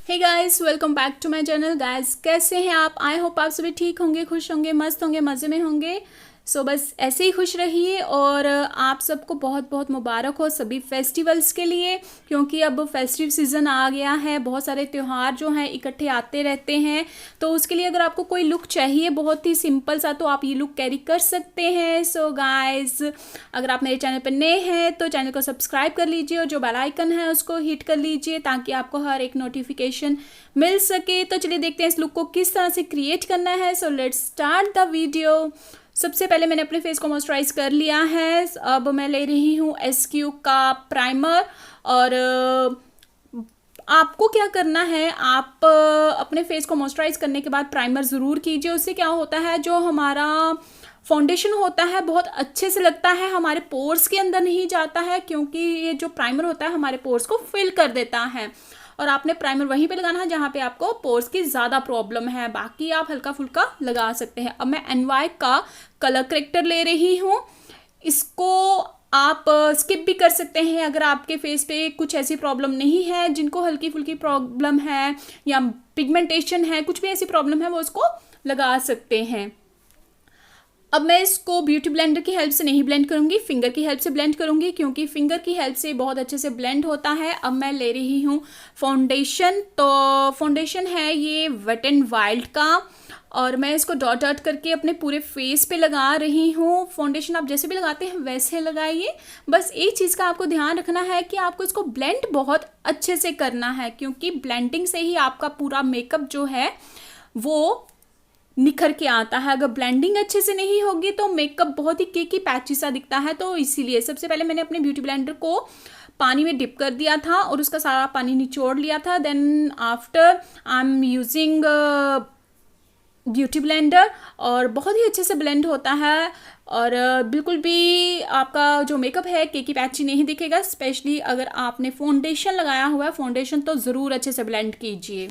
Hey guys, welcome back to my channel. Guys, कैसे हैं आप? आई होप आप सभी ठीक होंगे, खुश होंगे, मस्त होंगे, मज़े में होंगे। सो बस ऐसे ही खुश रहिए। और आप सबको बहुत बहुत मुबारक हो सभी फेस्टिवल्स के लिए, क्योंकि अब फेस्टिव सीज़न आ गया है। बहुत सारे त्यौहार जो हैं इकट्ठे आते रहते हैं, तो उसके लिए अगर आपको कोई लुक चाहिए बहुत ही सिंपल सा, तो आप ये लुक कैरी कर सकते हैं। सो गाइस, अगर आप मेरे चैनल पर नए हैं तो चैनल को सब्सक्राइब कर लीजिए और जो बेल आइकन है उसको हिट कर लीजिए ताकि आपको हर एक नोटिफिकेशन मिल सके। तो चलिए देखते हैं इस लुक को किस तरह से क्रिएट करना है। So let's start the video. सबसे पहले मैंने अपने फेस को मॉइस्चराइज कर लिया है। अब मैं ले रही हूँ SQ का प्राइमर। और आपको क्या करना है, आप अपने फेस को मॉइस्चराइज करने के बाद प्राइमर ज़रूर कीजिए। उससे क्या होता है, जो हमारा फाउंडेशन होता है बहुत अच्छे से लगता है, हमारे पोर्स के अंदर नहीं जाता है, क्योंकि ये जो प्राइमर होता है हमारे पोर्स को फिल कर देता है। और आपने प्राइमर वहीं पे लगाना है जहाँ पे आपको पोर्स की ज़्यादा प्रॉब्लम है, बाकी आप हल्का फुल्का लगा सकते हैं। अब मैं NY का कलर करेक्टर ले रही हूँ। इसको आप स्किप भी कर सकते हैं अगर आपके फेस पे कुछ ऐसी प्रॉब्लम नहीं है। जिनको हल्की फुल्की प्रॉब्लम है या पिगमेंटेशन है, कुछ भी ऐसी प्रॉब्लम है, वो उसको लगा सकते हैं। अब मैं इसको ब्यूटी ब्लेंडर की हेल्प से नहीं ब्लेंड करूंगी, फिंगर की हेल्प से ब्लेंड करूंगी, क्योंकि फिंगर की हेल्प से बहुत अच्छे से ब्लेंड होता है। अब मैं ले रही हूँ फाउंडेशन। तो फाउंडेशन है ये वेट एंड वाइल्ड का, और मैं इसको डॉट डॉट करके अपने पूरे फेस पे लगा रही हूँ। फाउंडेशन आप जैसे भी लगाते हैं वैसे लगाइए। बस एक चीज़ का आपको ध्यान रखना है कि आपको इसको ब्लेंड बहुत अच्छे से करना है, क्योंकि ब्लेंडिंग से ही आपका पूरा मेकअप जो है वो निखर के आता है। अगर ब्लेंडिंग अच्छे से नहीं होगी तो मेकअप बहुत ही केकी पैची सा दिखता है। तो इसीलिए सबसे पहले मैंने अपने ब्यूटी ब्लेंडर को पानी में डिप कर दिया था और उसका सारा पानी निचोड़ लिया था। Then after I am using beauty blender, और बहुत ही अच्छे से ब्लेंड होता है। और बिल्कुल भी आपका जो मेकअप है केकी पैची नहीं दिखेगा। स्पेशली अगर आपने फाउंडेशन लगाया हुआ है, फाउंडेशन तो ज़रूर अच्छे से ब्लेंड कीजिए,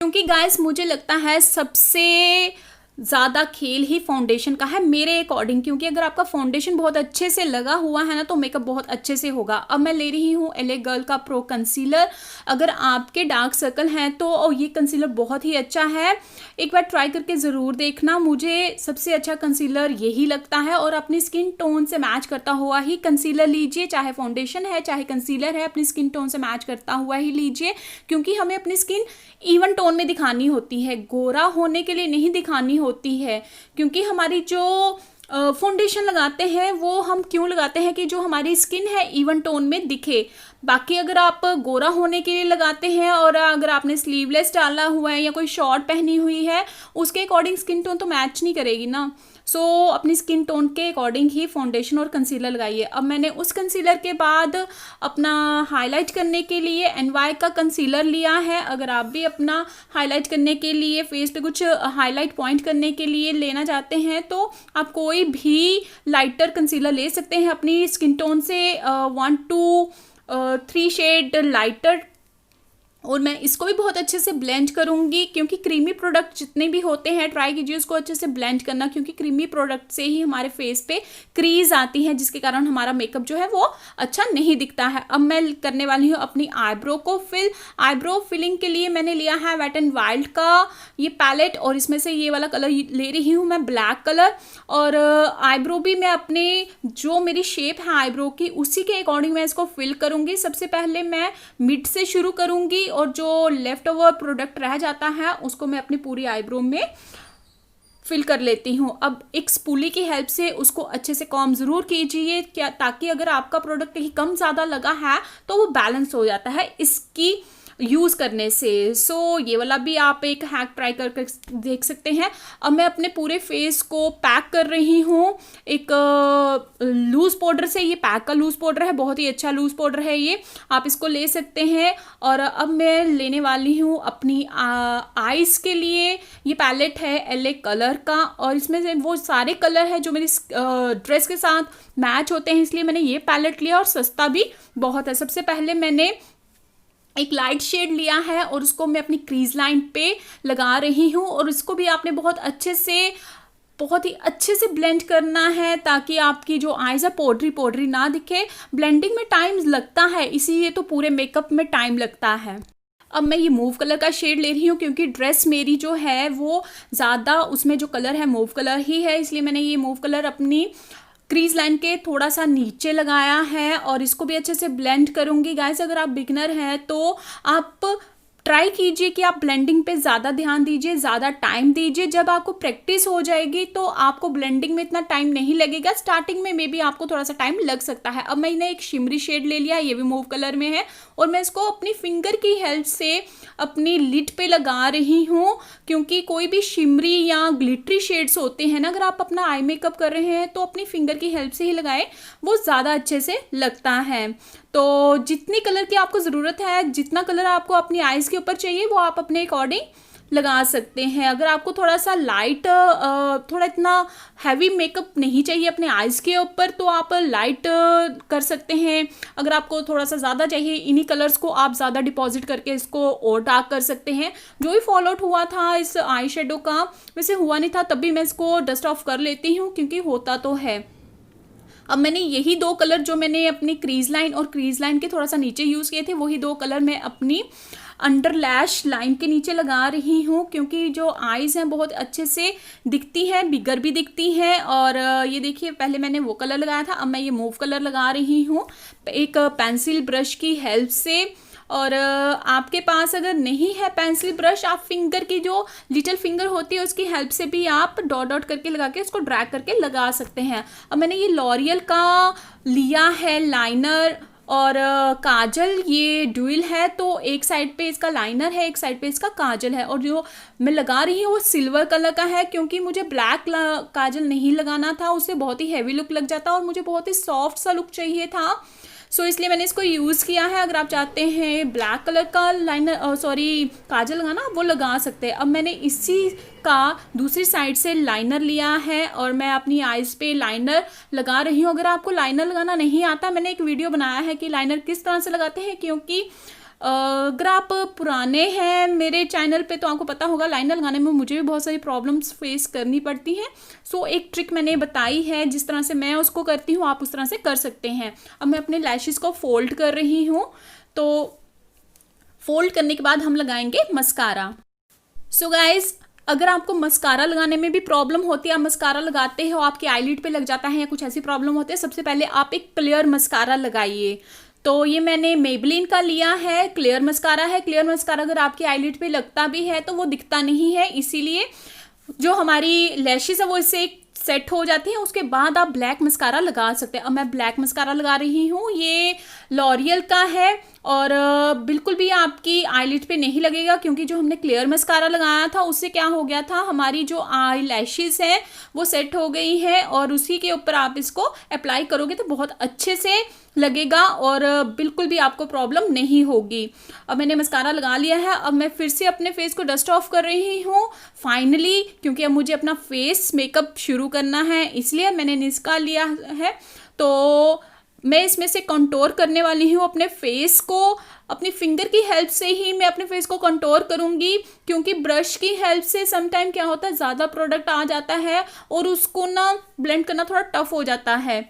क्योंकि गाइस मुझे लगता है सबसे ज़्यादा खेल ही फाउंडेशन का है मेरे अकॉर्डिंग। क्योंकि अगर आपका फाउंडेशन बहुत अच्छे से लगा हुआ है ना, तो मेकअप बहुत अच्छे से होगा। अब मैं ले रही हूँ LA गर्ल का प्रो कंसीलर। अगर आपके डार्क सर्कल हैं तो ये कंसीलर बहुत ही अच्छा है, एक बार ट्राई करके ज़रूर देखना। मुझे सबसे अच्छा कंसीलर यही लगता है, और अपनी स्किन टोन से मैच करता हुआ ही कंसीलर लीजिए। चाहे फाउंडेशन है चाहे कंसीलर है, अपनी स्किन टोन से मैच करता हुआ ही लीजिए, क्योंकि हमें अपनी स्किन इवन टोन में दिखानी होती है, गोरा होने के लिए नहीं दिखानी होती है। क्योंकि हमारी जो फाउंडेशन लगाते हैं वो हम क्यों लगाते हैं कि जो हमारी स्किन है इवन टोन में दिखे। बाकी अगर आप गोरा होने के लिए लगाते हैं और अगर आपने स्लीवलेस डाला हुआ है या कोई शॉर्ट पहनी हुई है, उसके अकॉर्डिंग स्किन टोन तो मैच नहीं करेगी ना। सो अपनी स्किन टोन के अकॉर्डिंग ही फाउंडेशन और कंसीलर लगाइए। अब मैंने उस कंसीलर के बाद अपना हाईलाइट करने के लिए NY का कंसीलर लिया है। अगर आप भी अपना हाईलाइट करने के लिए, फेस पे कुछ हाईलाइट पॉइंट करने के लिए लेना चाहते हैं, तो आप कोई भी लाइटर कंसीलर ले सकते हैं अपनी स्किन टोन से, 1 to 3 शेड लाइटर। और मैं इसको भी बहुत अच्छे से ब्लेंड करूंगी, क्योंकि क्रीमी प्रोडक्ट जितने भी होते हैं ट्राई कीजिए उसको अच्छे से ब्लेंड करना, क्योंकि क्रीमी प्रोडक्ट से ही हमारे फेस पे क्रीज आती है, जिसके कारण हमारा मेकअप जो है वो अच्छा नहीं दिखता है। अब मैं करने वाली हूँ अपनी आईब्रो को फिल। आईब्रो फिलिंग के लिए मैंने लिया है वेट एंड वाइल्ड का ये पैलेट, और इसमें से ये वाला कलर ले रही हूँ मैं, ब्लैक कलर। और आईब्रो भी मैं अपने जो मेरी शेप है आईब्रो की उसी के अकॉर्डिंग मैं इसको फिल करूँगी। सबसे पहले मैं मिड से शुरू करूँगी, और जो लेफ्ट ओवर प्रोडक्ट रह जाता है उसको मैं अपनी पूरी आईब्रो में फिल कर लेती हूँ। अब एक स्पूली की हेल्प से उसको अच्छे से कॉम्ब ज़रूर कीजिए, क्या ताकि अगर आपका प्रोडक्ट कहीं कम ज़्यादा लगा है तो वो बैलेंस हो जाता है इसकी यूज़ करने से। सो ये वाला भी आप एक हैक ट्राई करके देख सकते हैं। अब मैं अपने पूरे फेस को पैक कर रही हूँ एक लूज़ पाउडर से। ये पैक का लूज़ पाउडर है, बहुत ही अच्छा लूज़ पाउडर है ये, आप इसको ले सकते हैं। और अब मैं लेने वाली हूँ अपनी आईज़ के लिए, ये पैलेट है LA कलर का, और इसमें से वो सारे कलर हैं जो मेरी ड्रेस के साथ मैच होते हैं, इसलिए मैंने ये पैलेट लिया, और सस्ता भी बहुत है। सबसे पहले मैंने एक लाइट शेड लिया है और उसको मैं अपनी क्रीज लाइन पे लगा रही हूँ, और इसको भी आपने बहुत ही अच्छे से ब्लेंड करना है, ताकि आपकी जो आईज है पाउडरी पाउडरी ना दिखे। ब्लेंडिंग में टाइम लगता है, इसीलिए तो पूरे मेकअप में टाइम लगता है। अब मैं ये मूव कलर का शेड ले रही हूँ क्योंकि ड्रेस मेरी जो है वो ज़्यादा उसमें जो कलर है मूव कलर ही है, इसलिए मैंने ये मूव कलर अपनी क्रीज लाइन के थोड़ा सा नीचे लगाया है और इसको भी अच्छे से ब्लेंड करूँगी। गाइस अगर आप बिगनर हैं तो आप ट्राई कीजिए कि आप ब्लेंडिंग पे ज़्यादा ध्यान दीजिए, ज़्यादा टाइम दीजिए। जब आपको प्रैक्टिस हो जाएगी तो आपको ब्लेंडिंग में इतना टाइम नहीं लगेगा, स्टार्टिंग में मे बी आपको थोड़ा सा टाइम लग सकता है। अब मैंने एक शिमरी शेड ले लिया, ये भी मूव कलर में है और मैं इसको अपनी फिंगर की हेल्प से अपनी लिड पे लगा रही हूँ, क्योंकि कोई भी शिमरी या ग्लिटरी शेड्स होते हैं ना, अगर आप अपना आई मेकअप कर रहे हैं तो अपनी फिंगर की हेल्प से ही लगाएं, वो ज़्यादा अच्छे से लगता है। तो जितनी कलर की आपको ज़रूरत है, जितना कलर आपको अपनी आइज़ के ऊपर चाहिए वो आप अपने अकॉर्डिंग लगा सकते हैं। अगर आपको थोड़ा सा लाइट, थोड़ा इतना हैवी मेकअप नहीं चाहिए अपने आइज़ के ऊपर तो आप लाइट कर सकते हैं। अगर आपको थोड़ा सा ज़्यादा चाहिए, इन्हीं कलर्स को आप ज़्यादा डिपॉजिट करके इसको और डार्क कर सकते हैं। जो भी फॉल आउट हुआ था इस आई शेडो का, वैसे हुआ नहीं था, तब भी मैं इसको डस्ट ऑफ कर लेती हूँ क्योंकि होता तो है। अब मैंने यही दो कलर जो मैंने अपनी क्रीज लाइन और क्रीज लाइन के थोड़ा सा नीचे यूज़ किए थे, वही दो कलर मैं अपनी अंडर लैश लाइन के नीचे लगा रही हूँ, क्योंकि जो आईज़ हैं बहुत अच्छे से दिखती हैं, बिगर भी दिखती हैं। और ये देखिए पहले मैंने वो कलर लगाया था, अब मैं ये मूव कलर लगा रही हूँ एक पेंसिल ब्रश की हेल्प से। और आपके पास अगर नहीं है पेंसिल ब्रश, आप फिंगर की जो लिटिल फिंगर होती है उसकी हेल्प से भी आप डॉट डॉट करके लगा के उसको ड्रैग करके लगा सकते हैं। अब मैंने ये लॉरियल का लिया है लाइनर और काजल, ये ड्यूल है, तो एक साइड पे इसका लाइनर है, एक साइड पे इसका काजल है। और जो मैं लगा रही हूँ वो सिल्वर कलर का है, क्योंकि मुझे ब्लैक काजल नहीं लगाना था, उससे बहुत ही हैवी लुक लग जाता और मुझे बहुत ही सॉफ्ट सा लुक चाहिए था। सो इसलिए मैंने इसको यूज़ किया है। अगर आप चाहते हैं ब्लैक कलर का लाइनर काजल लगाना, वो लगा सकते हैं। अब मैंने इसी का दूसरी साइड से लाइनर लिया है और मैं अपनी आईज़ पे लाइनर लगा रही हूँ। अगर आपको लाइनर लगाना नहीं आता, मैंने एक वीडियो बनाया है कि लाइनर किस तरह से लगाते हैं, क्योंकि अगर आप पुराने हैं मेरे चैनल पे तो आपको पता होगा लाइनर लगाने में मुझे भी बहुत सारी प्रॉब्लम्स फेस करनी पड़ती हैं। सो एक ट्रिक मैंने बताई है, जिस तरह से मैं उसको करती हूँ आप उस तरह से कर सकते हैं। अब मैं अपने लैशेस को फोल्ड कर रही हूँ, तो फोल्ड करने के बाद हम लगाएंगे मस्कारा। सो गाइज, अगर आपको मस्कारा लगाने में भी प्रॉब्लम होती है, आप मस्कारा लगाते हो आपकी आईलिड पे लग जाता है या कुछ ऐसी प्रॉब्लम होती है, सबसे पहले आप एक क्लियर मस्कारा लगाइए। तो ये मैंने मेबलिन का लिया है, क्लियर मस्कारा है। क्लियर मस्कारा अगर आपकी आईलिड पे लगता भी है तो वो दिखता नहीं है, इसीलिए जो हमारी लैशेस है वो इससे सेट हो जाती हैं, उसके बाद आप ब्लैक मस्कारा लगा सकते हैं। अब मैं ब्लैक मस्कारा लगा रही हूँ, ये लॉरियल का है और बिल्कुल भी आपकी आईलिड पे नहीं लगेगा, क्योंकि जो हमने क्लियर मस्कारा लगाया था उससे क्या हो गया था, हमारी जो आई लैशेस हैं वो सेट हो गई है और उसी के ऊपर आप इसको अप्लाई करोगे तो बहुत अच्छे से लगेगा और बिल्कुल भी आपको प्रॉब्लम नहीं होगी। अब मैंने मस्कारा लगा लिया है, अब मैं फिर से अपने फेस को डस्ट ऑफ कर रही हूँ फाइनली, क्योंकि अब मुझे अपना फेस मेकअप शुरू करना है, इसलिए मैंने निस्का लिया है। तो मैं इसमें से कंटोर करने वाली हूँ अपने फेस को, अपनी फिंगर की हेल्प से ही मैं अपने फेस को कंटोर करूँगी, क्योंकि ब्रश की हेल्प से समटाइम क्या होता है ज़्यादा प्रोडक्ट आ जाता है और उसको ना ब्लेंड करना थोड़ा टफ हो जाता है।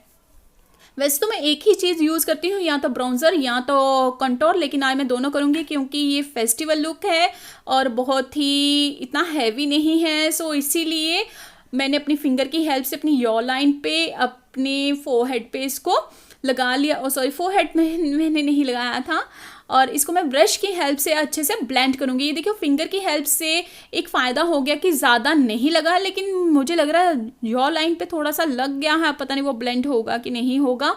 वैसे तो मैं एक ही चीज़ यूज़ करती हूँ, या तो ब्राउन्जर या तो कंटोर, लेकिन आज मैं दोनों करूँगी क्योंकि ये फेस्टिवल लुक है और बहुत ही इतना हैवी नहीं है। सो इसीलिए मैंने अपनी फिंगर की हेल्प से अपनी यॉ लाइन पे, अपने फोरहेड पे इसको लगा लिया। और सॉरी, फोरहेड में मैंने नहीं लगाया था, और इसको मैं ब्रश की हेल्प से अच्छे से ब्लेंड करूँगी। ये देखिए फिंगर की हेल्प से एक फ़ायदा हो गया कि ज़्यादा नहीं लगा, लेकिन मुझे लग रहा है यॉ लाइन पे थोड़ा सा लग गया है, पता नहीं वो ब्लेंड होगा कि नहीं होगा।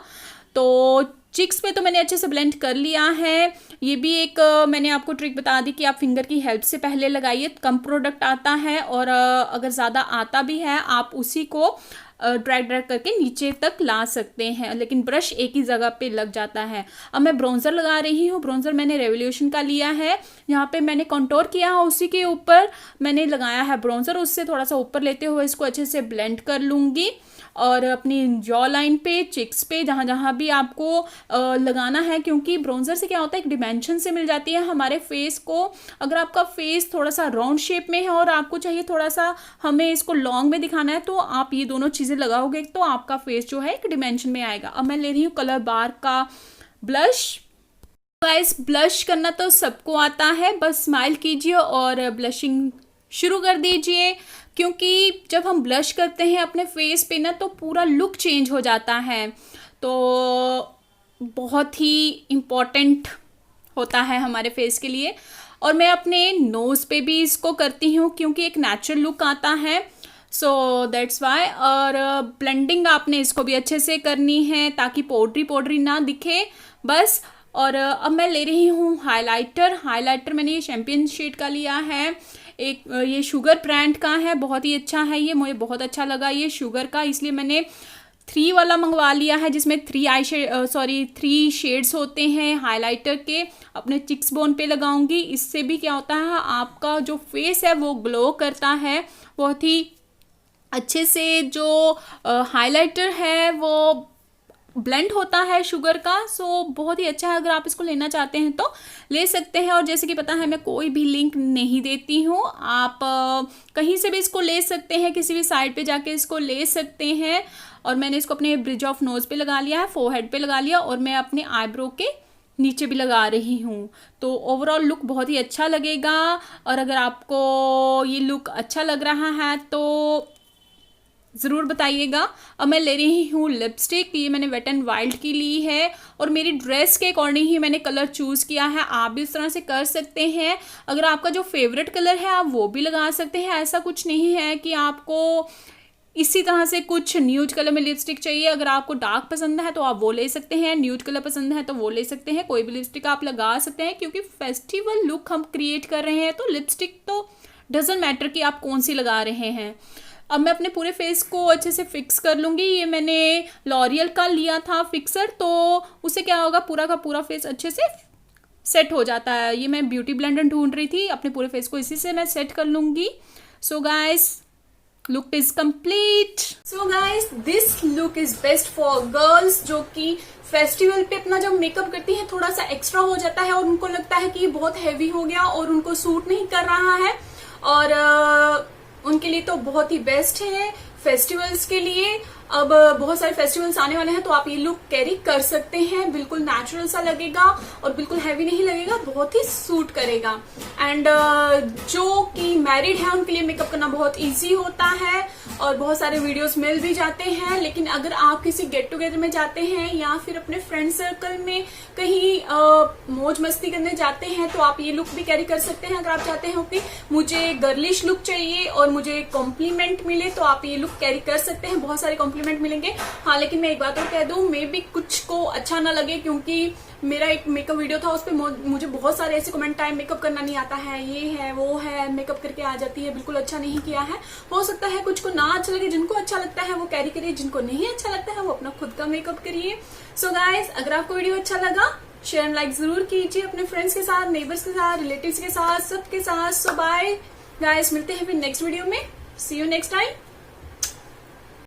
तो चिक्स पे तो मैंने अच्छे से ब्लेंड कर लिया है। ये भी एक मैंने आपको ट्रिक बता दी कि आप फिंगर की हेल्प से पहले लगाइए, कम प्रोडक्ट आता है, और अगर ज़्यादा आता भी है आप उसी को ड्रैग करके नीचे तक ला सकते हैं, लेकिन ब्रश एक ही जगह पे लग जाता है। अब मैं ब्राउन्जर लगा रही हूँ। ब्राउन्जर मैंने रेवोल्यूशन का लिया है, यहाँ पे मैंने कंटोर किया है, उसी के ऊपर मैंने लगाया है ब्राउन्जर। उससे थोड़ा सा ऊपर लेते हुए इसको अच्छे से ब्लेंड कर लूँगी और अपनी जॉ लाइन पे, चिक्स पे, जहाँ जहाँ भी आपको लगाना है, क्योंकि ब्राउन्जर से क्या होता है एक डिमेंशन से मिल जाती है हमारे फेस को। अगर आपका फेस थोड़ा सा राउंड शेप में है और आपको चाहिए थोड़ा सा हमें इसको लॉन्ग में दिखाना है, तो आप ये दोनों चीज़ें लगाओगे तो आपका फेस जो है एक डिमेंशन में आएगा। अब मैं ले रही हूँ कलर बार का ब्लश, गाइस ब्लश करना तो सबको आता है, बस स्माइल कीजिए और ब्लशिंग शुरू कर दीजिए, क्योंकि जब हम ब्लश करते हैं अपने फेस पे ना तो पूरा लुक चेंज हो जाता है, तो बहुत ही इम्पोर्टेंट होता है हमारे फेस के लिए। और मैं अपने नोज़ पे भी इसको करती हूँ क्योंकि एक नेचुरल लुक आता है, सो दैट्स वाई। और ब्लेंडिंग आपने इसको भी अच्छे से करनी है ताकि पाउडरी पाउडरी ना दिखे बस। और अब मैं ले रही हूँ हाइलाइटर मैंने ये चैम्पियन शेड का लिया है, एक ये शुगर ब्रांड का है, बहुत ही अच्छा है ये, मुझे बहुत अच्छा लगा ये शुगर का, इसलिए मैंने 3 वाला मंगवा लिया है जिसमें 3 शेड्स होते हैं हाइलाइटर के। अपने चिक्स बोन पे लगाऊंगी, इससे भी क्या होता है आपका जो फेस है वो ग्लो करता है बहुत ही अच्छे से। जो हाइलाइटर है वो ब्लेंड होता है शुगर का, सो बहुत ही अच्छा है। अगर आप इसको लेना चाहते हैं तो ले सकते हैं। और जैसे कि पता है मैं कोई भी लिंक नहीं देती हूँ, आप कहीं से भी इसको ले सकते हैं, किसी भी साइट पे जाके इसको ले सकते हैं। और मैंने इसको अपने ब्रिज ऑफ नोज पे लगा लिया है, फोरहेड पे लगा लिया, और मैं अपने आईब्रो के नीचे भी लगा रही हूँ, तो ओवरऑल लुक बहुत ही अच्छा लगेगा। और अगर आपको ये लुक अच्छा लग रहा है तो ज़रूर बताइएगा। अब मैं ले रही हूँ लिपस्टिक, ये मैंने वेट एंड वाइल्ड की ली है, और मेरी ड्रेस के अकॉर्डिंग ही मैंने कलर चूज़ किया है। आप भी इस तरह से कर सकते हैं, अगर आपका जो फेवरेट कलर है आप वो भी लगा सकते हैं। ऐसा कुछ नहीं है कि आपको इसी तरह से कुछ न्यूड कलर में लिपस्टिक चाहिए। अगर आपको डार्क पसंद है तो आप वो ले सकते हैं, न्यूड कलर पसंद है तो वो ले सकते हैं, कोई भी लिपस्टिक आप लगा सकते हैं, क्योंकि फेस्टिवल लुक हम क्रिएट कर रहे हैं तो लिपस्टिक तो डजेंट मैटर कि आप कौन सी लगा रहे हैं। अब मैं अपने पूरे फेस को अच्छे से फिक्स कर लूँगी। ये मैंने लॉरियल का लिया था फिक्सर, तो उससे क्या होगा पूरा का पूरा फेस अच्छे से सेट हो जाता है। ये मैं ब्यूटी ब्लेंडर ढूंढ रही थी, अपने पूरे फेस को इसी से मैं सेट कर लूँगी। So guys look is complete. So guys this look is best for girls जो कि फेस्टिवल पे अपना जब मेकअप करती हैं थोड़ा सा एक्स्ट्रा हो जाता है और उनको लगता है कि ये बहुत हैवी हो गया और उनको सूट नहीं कर रहा है, और उनके लिए तो बहुत ही बेस्ट है फेस्टिवल्स के लिए। अब बहुत सारे फेस्टिवल्स आने वाले हैं तो आप ये लुक कैरी कर सकते हैं, बिल्कुल नेचुरल सा लगेगा और बिल्कुल हैवी नहीं लगेगा, बहुत ही सूट करेगा। एंड जो कि मैरिड है उनके लिए मेकअप करना बहुत इजी होता है और बहुत सारे वीडियोस मिल भी जाते हैं। लेकिन अगर आप किसी गेट टुगेदर में जाते हैं या फिर अपने फ्रेंड सर्कल में कहीं मौज मस्ती करने जाते हैं तो आप ये लुक भी कैरी कर सकते हैं। अगर आप चाहते हैं कि मुझे गर्लिश लुक चाहिए और मुझे कॉम्प्लीमेंट मिले तो आप ये लुक कैरी कर सकते हैं, बहुत सारे कॉम्प्लीमेंट मिलेंगे। हाँ, लेकिन मैं एक बात और कह दूं, मे भी कुछ को अच्छा ना लगे, क्योंकि मेरा एक मेकअप वीडियो था उस पर मुझे बहुत सारे ऐसे कमेंट आए मेकअप करना नहीं आता है, ये है वो है, मेकअप करके आ जाती है, बिल्कुल अच्छा नहीं किया है। हो सकता है कुछ को ना अच्छा लगे, जिनको अच्छा लगता है वो कैरी करिए, जिनको नहीं अच्छा लगता है वो अपना खुद का मेकअप करिए। सो गाइस अगर आपको वीडियो अच्छा लगा शेयर एंड लाइक जरूर कीजिए अपने फ्रेंड्स के साथ, नेबर्स के साथ, रिलेटिव्स के साथ, सबके साथ। सो बाय गाइस, मिलते हैं फिर नेक्स्ट वीडियो में। सी यू नेक्स्ट टाइम।